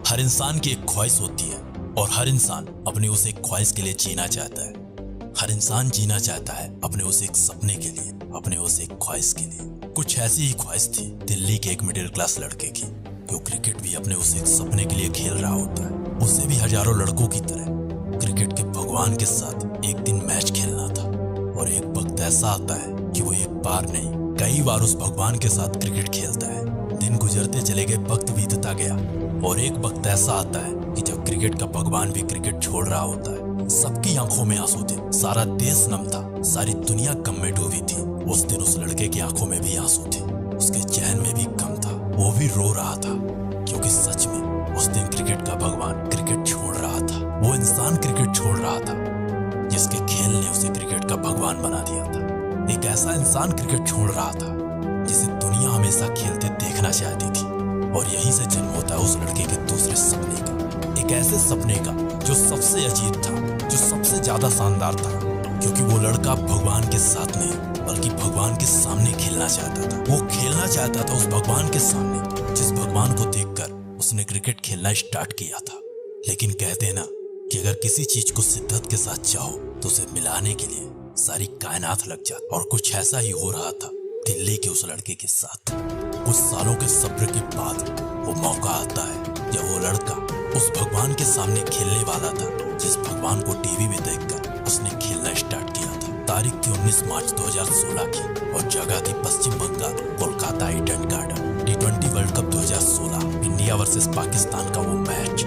हर इंसान की एक ख्वाहिश होती है और हर इंसान अपने उस एक ख्वाहिश के लिए जीना चाहता है। हर इंसान जीना चाहता है अपने उस एक सपने के लिए, अपने उस एक ख्वाहिश के लिए। कुछ ऐसी ही ख्वाहिश थी दिल्ली के एक मिडिल क्लास लड़के की, जो क्रिकेट भी अपने उस एक सपने के लिए खेल रहा होता है। उसे भी हजारों लड़कों की तरह क्रिकेट के भगवान के साथ एक दिन मैच खेलना था। और एक वक्त ऐसा आता है कि वो एक बार नहीं, कई बार उस भगवान के साथ क्रिकेट खेलता है। दिन गुजरते चले गए, वक्त बीतता गया और एक वक्त ऐसा आता है कि जब क्रिकेट का भगवान भी क्रिकेट छोड़ रहा होता है। सबकी आंखों में आंसू थे, सारा देश नम था, सारी दुनिया गम में डूबी थी। उस दिन उस लड़के की आंखों में भी आंसू थे, उसके चैन में भी गम था, वो भी रो रहा था, क्योंकि सच में उस दिन क्रिकेट का भगवान क्रिकेट छोड़ रहा था। वो इंसान क्रिकेट छोड़ रहा था जिसके खेल ने उसे क्रिकेट का भगवान बना दिया था। एक ऐसा इंसान क्रिकेट छोड़ रहा था जिसे दुनिया हमेशा खेलते देखना चाहती थी। और यहीं से जन्म होता है उस लड़के के दूसरे सपने का, एक ऐसे सपने का जो सबसे अजीब था, जो सबसे ज्यादा शानदार था, क्योंकि वो लड़का भगवान के साथ नहीं बल्कि भगवान के सामने खेलना चाहता था। वो खेलना चाहता था उस भगवान के सामने जिस भगवान को देखकर उसने क्रिकेट खेलना स्टार्ट किया था। लेकिन कहते हैं ना कि अगर किसी चीज को शिद्दत के साथ चाहो तो उसे मिलाने के लिए सारी कायनात लग जाती। और कुछ ऐसा ही हो रहा था दिल्ली के उस लड़के के साथ। कुछ सालों के सब्र के बाद वो मौका आता है जब वो लड़का उस भगवान के सामने खेलने वाला था जिस भगवान को टीवी में देखकर उसने खेलना स्टार्ट किया था। तारीख थी 19 मार्च 2016 की और जगह थी Paschim Bengal, Kolkata Eden garden. T20 world cup 2016 India versus Pakistan का वो मैच।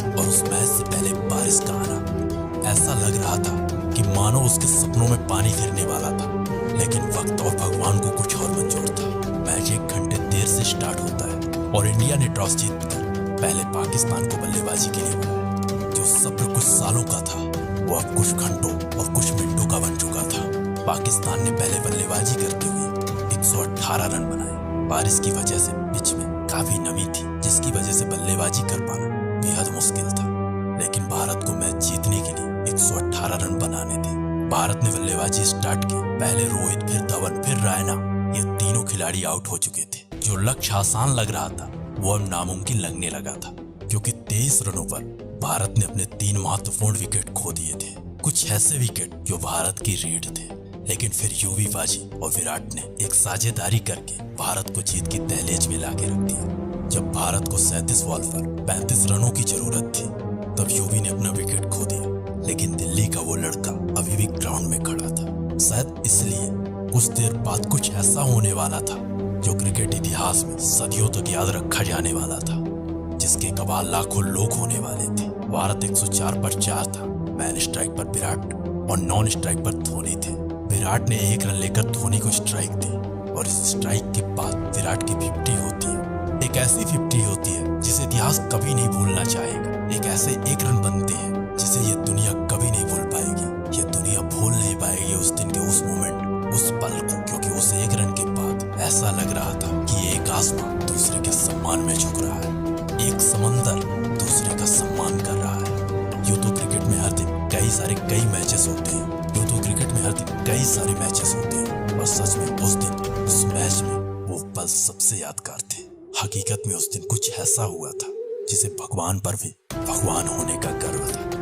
और उस मैच से पहले बारिश का आना ऐसा लग रहा था कि मानो उसके सपनों में पानी फिरने वाला था। लेकिन वक्त और भगवान को कुछ और मंजूर था। मैच 1 घंटे देर से स्टार्ट होता है और इंडिया ने टॉस जीतकर पहले पाकिस्तान को बल्लेबाजी के लिए बुलाया। जो सब्र कुछ सालों का था वो अब कुछ घंटों और कुछ मिनटों का बन चुका था। पाकिस्तान ने पहले बल्लेबाजी करते हुए 118 रन बनाए। बारिश की वजह से पिच में काफी नमी थी, जिसकी वजह से बल्लेबाजी कर पाना बेहद मुश्किल था। लेकिन भारत को मैच जीतने के लिए 118 रन बनाने थे। भारत ने बल्लेबाजी स्टार्ट की। पहले रोहित, फिर धवन, फिर रैना, ये तीनों खिलाड़ी आउट हो चुके थे। जो लक्ष्य आसान लग रहा था वो अब नामुमकिन लगने लगा था, क्योंकि 23 रनों पर भारत ने अपने 3 महत्वपूर्ण विकेट खो दिए थे। कुछ ऐसे विकेट जो भारत की रीढ़ थे। लेकिन फिर युवी बाजी और विराट ने एक साझेदारी करके भारत को जीत की दहलीज में लाके रख दिया। जब भारत को 37 बॉल पर 35 रनों की जरूरत थी तब युवी ने अपना विकेट खो दिया। लेकिन दिल्ली का वो लड़का अभी भी ग्राउंड में खड़ा था। शायद इसलिए कुछ देर बाद कुछ ऐसा होने वाला था जो क्रिकेट इतिहास में सदियों तक याद रखा जाने वाला था, जिसके कबाल लाखों लोग होने वाले थे। भारत 104 पर 4 था। मैन स्ट्राइक पर विराट और नॉन स्ट्राइक पर धोनी थे। विराट ने 1 रन लेकर धोनी को स्ट्राइक दी और इस स्ट्राइक के बाद विराट की 50 होती है। एक ऐसी 50 होती है जिसे इतिहास कभी नहीं भूलना चाहेगा। एक ऐसे 1 रन बनते हैं जिसे ये दुनिया कभी नहीं भूल पाएगी। ये दुनिया भूल नहीं पाएगी उस दिन के उस मोमेंट, उस पल को, क्योंकि उस 1 रन के बाद ऐसा लग रहा था कि एक आसमान दूसरे के सम्मान में झुक रहा है, एक समंदर दूसरे का सम्मान कर रहा है। यूं तो क्रिकेट में हर दिन कई मैचेस होते हैं। यूं तो क्रिकेट में हर दिन कई सारे मैचेस होते हैं, और सच में उस दिन उस मैच में वो पल सबसे यादगार थे। हकीकत में उस दिन कुछ ऐसा हुआ था जिसे भगवान पर भी भगवान होने का गर्व था।